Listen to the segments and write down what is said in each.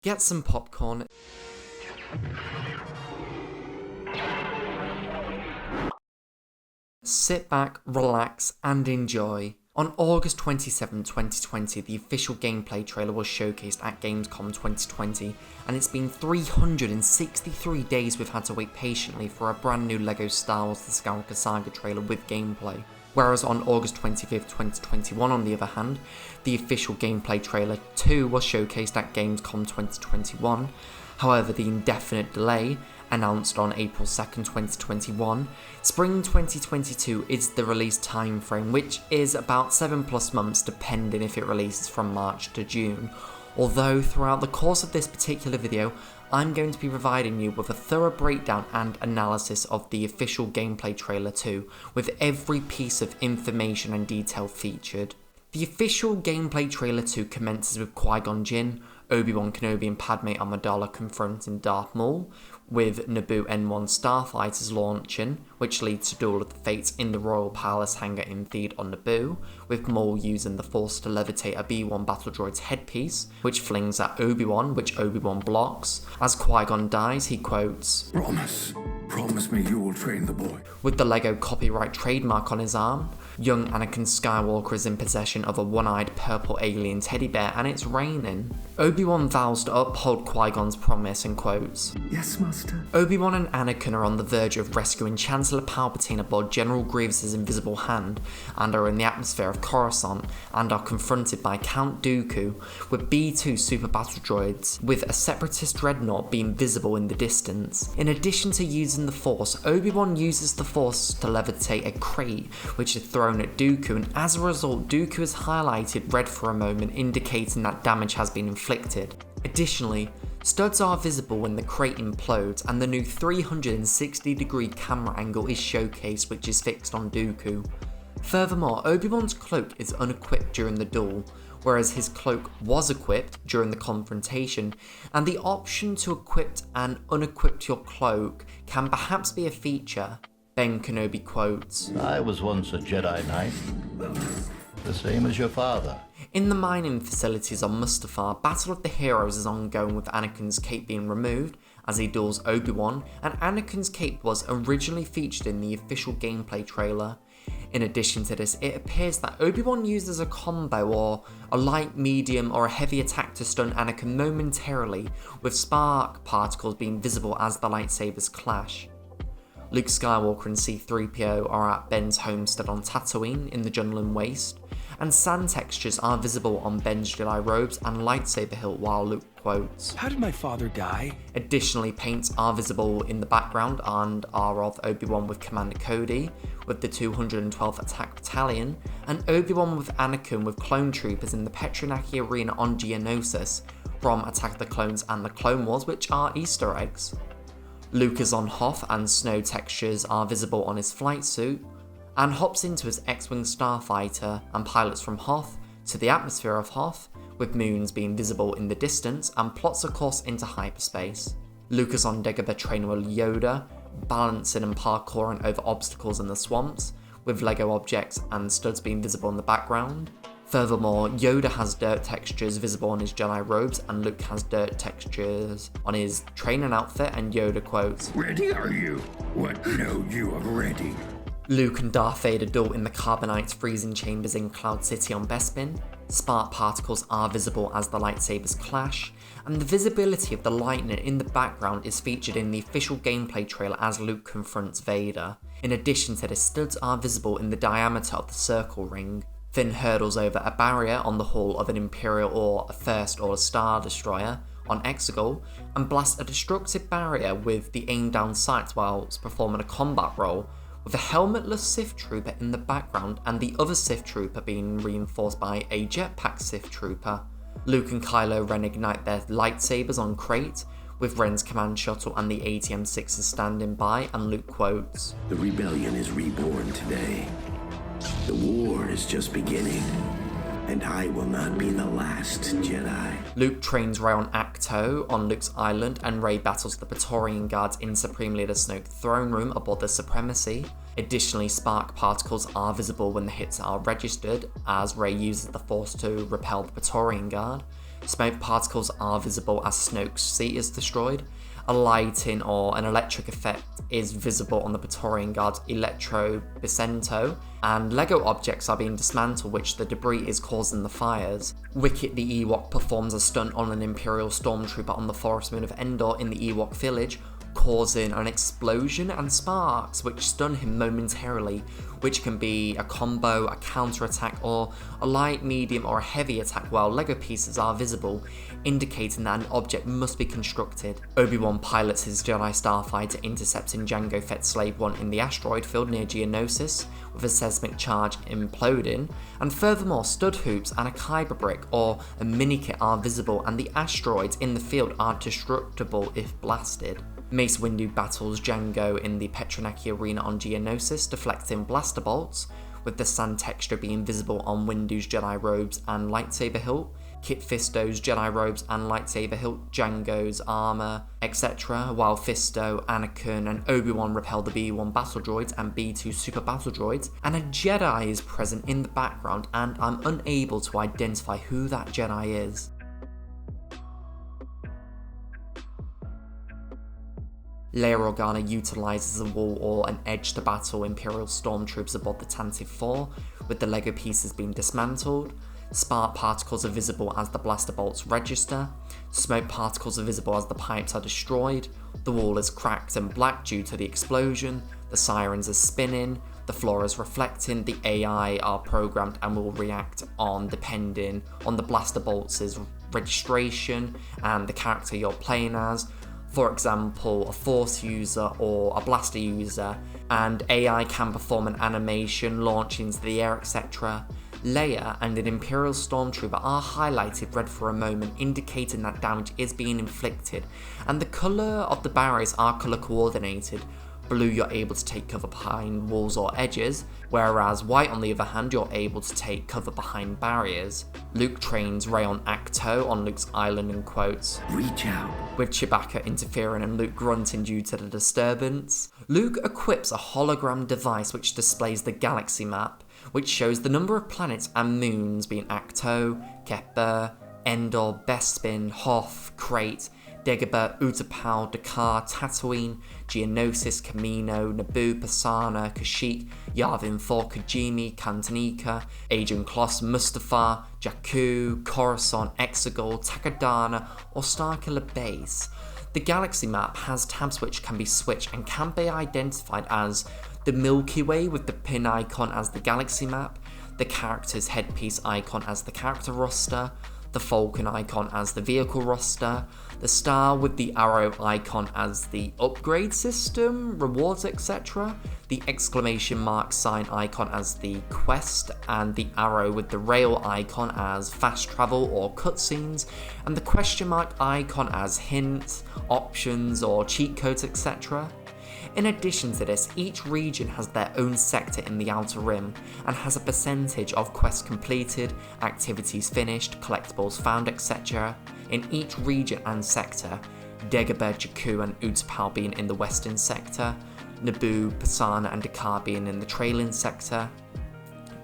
Get some popcorn. Sit back, relax, and enjoy. On August 27, 2020, the official gameplay trailer was showcased at Gamescom 2020, and it's been 363 days we've had to wait patiently for a brand new LEGO Star Wars The Skywalker Saga trailer with gameplay. Whereas on August 25th, 2021, on the other hand, the official gameplay trailer 2 was showcased at Gamescom 2021. However, the indefinite delay, announced on April 2nd, 2021, Spring 2022 is the release timeframe, which is about 7+ months depending if it releases from March to June. Although throughout the course of this particular video, I'm going to be providing you with a thorough breakdown and analysis of the official gameplay trailer 2, with every piece of information and detail featured. The official gameplay trailer 2 commences with Qui-Gon Jinn, Obi-Wan Kenobi and Padme Amidala confronting Darth Maul, with Naboo N1 starfighters launching, which leads to Duel of the Fates in the Royal Palace hangar in Theed on Naboo, with Maul using the Force to levitate a B-1 battle droid's headpiece, which flings at Obi-Wan, which Obi-Wan blocks. As Qui-Gon dies, he quotes, Promise me you will train the boy. With the LEGO copyright trademark on his arm. Young Anakin Skywalker is in possession of a one-eyed purple alien teddy bear, and it's raining. Obi-Wan vows to uphold Qui-Gon's promise and quotes, Yes, Master. Obi-Wan and Anakin are on the verge of rescuing Chancellor Palpatine aboard General Grievous' invisible hand, and are in the atmosphere of Coruscant, and are confronted by Count Dooku, with B-2 super battle droids, with a separatist dreadnought being visible in the distance. In addition to using the Force, Obi-Wan uses the Force to levitate a crate, which is thrown at Dooku, and as a result, Dooku is highlighted red for a moment, indicating that damage has been inflicted. Additionally, studs are visible when the crate implodes, and the new 360-degree camera angle is showcased, which is fixed on Dooku. Furthermore, Obi-Wan's cloak is unequipped during the duel, whereas his cloak was equipped during the confrontation, and the option to equip and unequip your cloak can perhaps be a feature. Ben Kenobi quotes, I was once a Jedi Knight, the same as your father. In the mining facilities on Mustafar, Battle of the Heroes is ongoing with Anakin's cape being removed as he duels Obi-Wan, and Anakin's cape was originally featured in the official gameplay trailer. In addition to this, it appears that Obi-Wan uses a combo or a light, medium or a heavy attack to stun Anakin momentarily, with spark particles being visible as the lightsabers clash. Luke Skywalker and C-3PO are at Ben's homestead on Tatooine in the Jundland Waste, and sand textures are visible on Ben's Jedi robes and lightsaber hilt while Luke quotes, How did my father die? Additionally, paints are visible in the background and are of Obi-Wan with Commander Cody, with the 212th Attack Battalion, and Obi-Wan with Anakin with clone troopers in the Petronaki Arena on Geonosis from Attack of the Clones and the Clone Wars, which are Easter eggs. Luke is on Hoth and snow textures are visible on his flight suit, and hops into his X-Wing starfighter and pilots from Hoth to the atmosphere of Hoth, with moons being visible in the distance, and plots a course into hyperspace. Luke is on Dagobah training with Yoda, balancing and parkouring over obstacles in the swamps, with LEGO objects and studs being visible in the background. Furthermore, Yoda has dirt textures visible on his Jedi robes, and Luke has dirt textures on his training outfit, and Yoda quotes, Ready are you? What? No, you are ready. Luke and Darth Vader duel in the Carbonite freezing chambers in Cloud City on Bespin. Spark particles are visible as the lightsabers clash, and the visibility of the lightning in the background is featured in the official gameplay trailer as Luke confronts Vader. In addition to this, studs are visible in the diameter of the circle ring. Finn hurdles over a barrier on the hull of an Imperial or a First or a Star Destroyer on Exegol, and blasts a destructive barrier with the aim down sights whilst performing a combat role, with a helmetless Sith Trooper in the background and the other Sith Trooper being reinforced by a jetpack Sith Trooper. Luke and Kylo Ren ignite their lightsabers on Crate, with Ren's command shuttle and the ATM-6s standing by, and Luke quotes, The rebellion is reborn today. The war is just beginning, and I will not be the last Jedi. Luke trains Rey on Acto on Luke's island, and Rey battles the Praetorian Guards in Supreme Leader Snoke's throne room aboard the Supremacy. Additionally, spark particles are visible when the hits are registered, as Rey uses the Force to repel the Praetorian Guard. Smoke particles are visible as Snoke's seat is destroyed. A lighting or an electric effect is visible on the Praetorian Guard's Electro Bicento, and Lego objects are being dismantled, which the debris is causing the fires. Wicket the Ewok performs a stunt on an Imperial Stormtrooper on the forest moon of Endor in the Ewok village, causing an explosion and sparks which stun him momentarily, which can be a combo, a counter-attack, or a light, medium, or a heavy attack, while Lego pieces are visible, indicating that an object must be constructed. Obi-Wan pilots his Jedi Starfighter intercepting Jango Fett Slave 1 in the asteroid field near Geonosis, with a seismic charge imploding, and furthermore stud hoops and a kyber brick or a mini-kit are visible, and the asteroids in the field are destructible if blasted. Mace Windu battles Jango in the Petronaki Arena on Geonosis, deflecting blaster bolts, with the sand texture being visible on Windu's Jedi robes and lightsaber hilt, Kit Fisto's Jedi robes and lightsaber hilt, Jango's armour, etc., while Fisto, Anakin, and Obi-Wan repel the B-1 battle droids and B-2 super battle droids, and a Jedi is present in the background, and I'm unable to identify who that Jedi is. Leia Organa utilises a wall or an edge to battle Imperial Stormtroopers aboard the Tantive 4, with the Lego pieces being dismantled. Spark particles are visible as the blaster bolts register. Smoke particles are visible as the pipes are destroyed. The wall is cracked and black due to the explosion. The sirens are spinning. The floor is reflecting. The AI are programmed and will react on depending on the blaster bolts' registration and the character you're playing as. For example, a Force user or a blaster user, and AI can perform an animation, launch into the air, etc. Leia and an Imperial Stormtrooper are highlighted red for a moment, indicating that damage is being inflicted, and the colour of the barriers are colour coordinated. Blue, you're able to take cover behind walls or edges, whereas white on the other hand, you're able to take cover behind barriers. Luke trains Rey on Acto on Luke's island and quotes, "Reach out," with Chewbacca interfering and Luke grunting due to the disturbance. Luke equips a hologram device which displays the galaxy map, which shows the number of planets and moons being Acto, Kepler, Endor, Bespin, Hoth, Crate, Dagobah, Utapau, Dakar, Tatooine, Geonosis, Camino, Naboo, Pisana, Kashyyyk, Yavin 4, Kajimi, Cantonica, Agent Kloss, Mustafar, Jakku, Coruscant, Exegol, Takodana, or Starkiller Base. The galaxy map has tabs which can be switched and can be identified as the Milky Way with the pin icon as the galaxy map, the character's headpiece icon as the character roster, the Falcon icon as the vehicle roster, the star with the arrow icon as the upgrade system, rewards, etc., the exclamation mark sign icon as the quest, and the arrow with the rail icon as fast travel or cutscenes, and the question mark icon as hints, options, or cheat codes, etc. In addition to this, each region has their own sector in the Outer Rim and has a percentage of quests completed, activities finished, collectibles found, etc. in each region and sector, Dagobah, Jakku and Utapau being in the western sector, Naboo, Pisana and Dakar being in the trailing sector,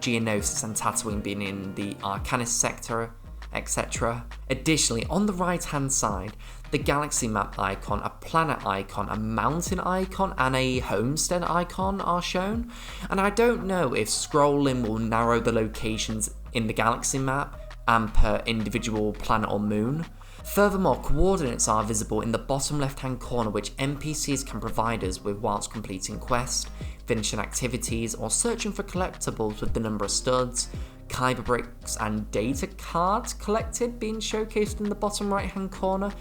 Geonosis and Tatooine being in the Arcanist sector, etc. Additionally, on the right hand side, the galaxy map icon, a planet icon, a mountain icon, and a homestead icon are shown, and I don't know if scrolling will narrow the locations in the galaxy map and per individual planet or moon. Furthermore, coordinates are visible in the bottom left hand corner which NPCs can provide us with whilst completing quests, finishing activities, or searching for collectibles, with the number of studs, kyber bricks and data cards collected being showcased in the bottom right hand corner,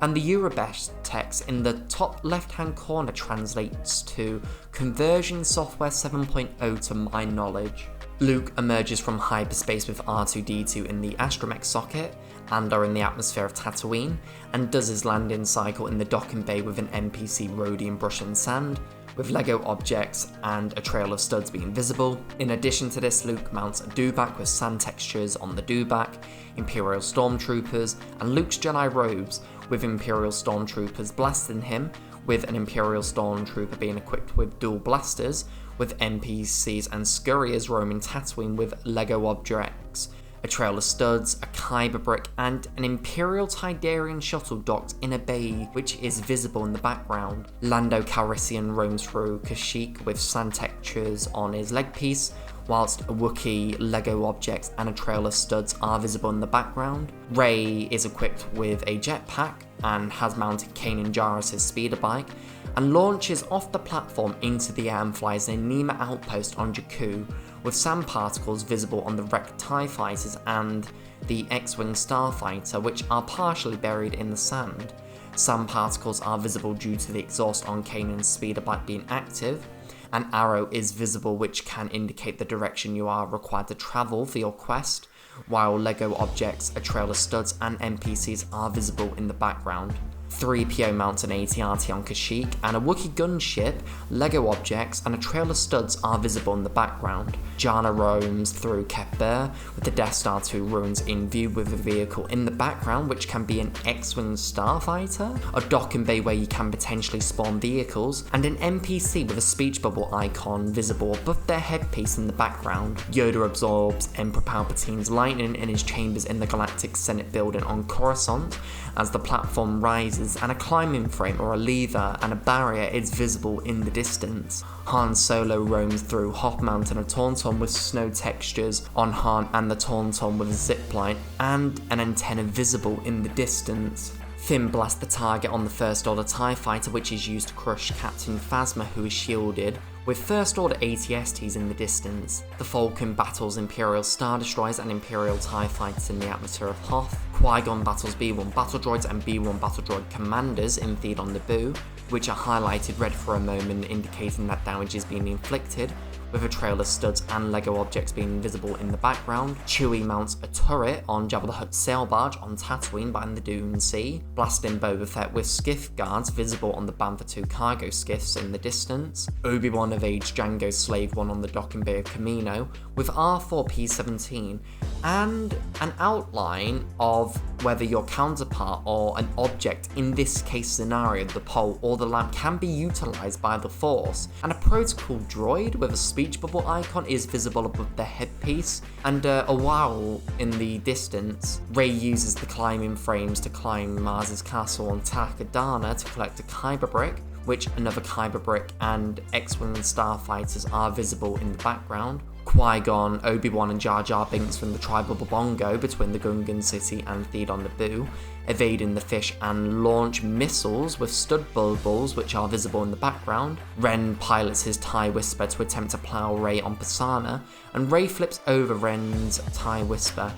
and the Eurobest text in the top left hand corner translates to Conversion Software 7.0 to my knowledge. Luke emerges from hyperspace with R2-D2 in the AsTroidmech socket and are in the atmosphere of Tatooine, and does his landing cycle in the docking bay with an NPC Rhodium brush and sand, with Lego objects and a trail of studs being visible. In addition to this, Luke mounts a dewback with sand textures on the dewback, Imperial Stormtroopers, and Luke's Jedi robes, with Imperial Stormtroopers blasting him, with an Imperial Stormtrooper being equipped with dual blasters, with NPCs and scurriers roaming Tatooine with Lego objects a trail of studs, a kyber brick, and an Imperial Tidarian shuttle docked in a bay which is visible in the background. Lando Calrissian roams through Kashyyyk with sand textures on his leg piece, whilst a Wookiee, Lego objects and a trail of studs are visible in the background. Rey is equipped with a jetpack and has mounted Kanan Jarrus' speeder bike, and launches off the platform into the air and flies a Nima outpost on Jakku, with sand particles visible on the wrecked TIE fighters and the X-Wing starfighter, which are partially buried in the sand. Sand particles are visible due to the exhaust on Kanan's speeder bike being active. An arrow is visible which can indicate the direction you are required to travel for your quest, while Lego objects, a trail of studs and NPCs are visible in the background. 3PO mounts an AT-RT on Kashyyyk, and a Wookiee gunship, Lego objects and a trail of studs are visible in the background. Jana roams through Kefir with the Death Star 2 ruins in view, with a vehicle in the background which can be an X-Wing starfighter, a docking bay where you can potentially spawn vehicles, and an NPC with a speech bubble icon visible above their headpiece in the background. Yoda absorbs Emperor Palpatine's lightning in his chambers in the Galactic Senate building on Coruscant as the platform rises, and a climbing frame or a lever and a barrier is visible in the distance. Han Solo roams through Hoth Mountain of Tauntaun with snow textures on Han and the Tauntaun with a zipline and an antenna visible in the distance. Finn blasts the target on the First Order TIE Fighter, which is used to crush Captain Phasma, who is shielded, with First Order AT-STs in the distance. The Falcon battles Imperial Star Destroyers and Imperial TIE Fighters in the atmosphere of Hoth. Qui-Gon battles B-1 battle droids and B-1 battle droid commanders in Theed on Naboo, which are highlighted red for a moment, indicating that damage is being inflicted, with a trail of studs and Lego objects being visible in the background. Chewie mounts a turret on Jabba the Hutt's sail barge on Tatooine by the Dune Sea, blasting Boba Fett with skiff guards visible on the Bantha 2 cargo skiffs in the distance. Obi-Wan evades Jango's Slave One on the docking bay of Kamino with R4P17, and an outline of whether your counterpart or an object, in this case scenario the pole or the lamp, can be utilised by the Force, and a protocol droid with a speech bubble icon is visible above the headpiece, and a wow in the distance. Rey uses the climbing frames to climb Mars's castle on Takodana to collect a kyber brick, which another kyber brick and X-Wing starfighters are visible in the background. Qui-Gon, Obi-Wan and Jar Jar Binks from the Tribal Bongo between the Gungan City and Theed on Naboo, evading the fish and launch missiles with stud bubbles which are visible in the background. Ren pilots his TIE Whisper to attempt to plough Rey on Pisana, and Rey flips over Ren's TIE Whisper.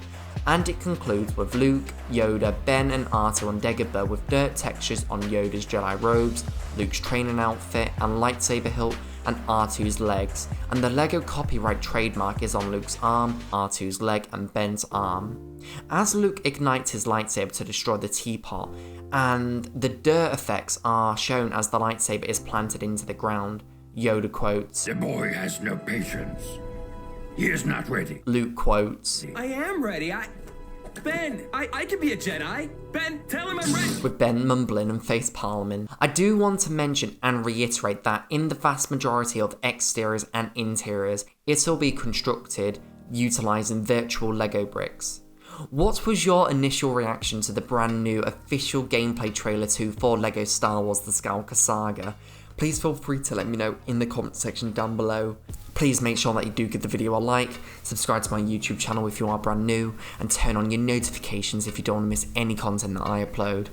And it concludes with Luke, Yoda, Ben and R2 on Dagobah with dirt textures on Yoda's Jedi robes, Luke's training outfit and lightsaber hilt, and R2's legs, and the Lego copyright trademark is on Luke's arm, R2's leg and Ben's arm. As Luke ignites his lightsaber to destroy the teapot, and the dirt effects are shown as the lightsaber is planted into the ground, Yoda quotes, "The boy has no patience. He is not ready." Luke quotes, "I am ready. Ben, I can be a Jedi. Ben, tell him I'm ready." With Ben mumbling and face palming. I do want to mention and reiterate that in the vast majority of exteriors and interiors, it'll be constructed utilising virtual Lego bricks. What was your initial reaction to the brand new official gameplay trailer 2 for LEGO Star Wars The Skywalker Saga? Please feel free to let me know in the comment section down below. Please make sure that you do give the video a like, subscribe to my YouTube channel if you are brand new, and turn on your notifications if you don't want to miss any content that I upload.